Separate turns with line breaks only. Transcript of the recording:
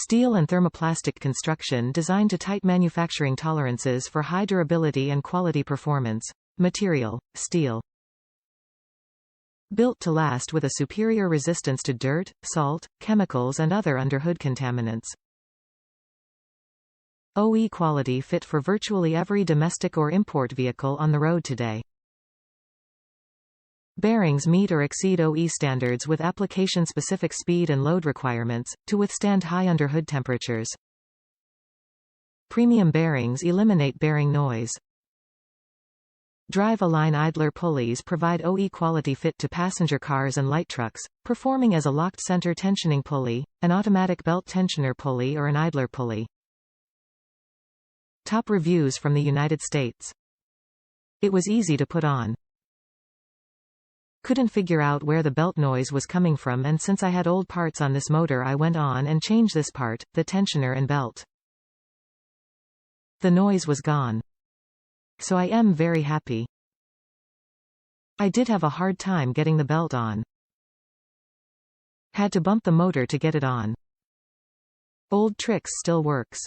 Steel and thermoplastic construction designed to tight manufacturing tolerances for high durability and quality performance. Material: steel. Built to last with a superior resistance to dirt, salt, chemicals and other underhood contaminants. OE quality fit for virtually every domestic or import vehicle on the road today. Bearings meet or exceed OE standards with application-specific speed and load requirements, to withstand high underhood temperatures. Premium bearings eliminate bearing noise. DriveAlign Idler Pulleys provide OE quality fit to passenger cars and light trucks, performing as a locked center tensioning pulley, an automatic belt tensioner pulley or an idler pulley. Top reviews from the United States. It was easy to put on. Couldn't figure out where the belt noise was coming from, and since I had old parts on this motor I went on and changed this part, the tensioner and belt. The noise was gone. So I am very happy. I did have a hard time getting the belt on. Had to bump the motor to get it on. Old tricks still works.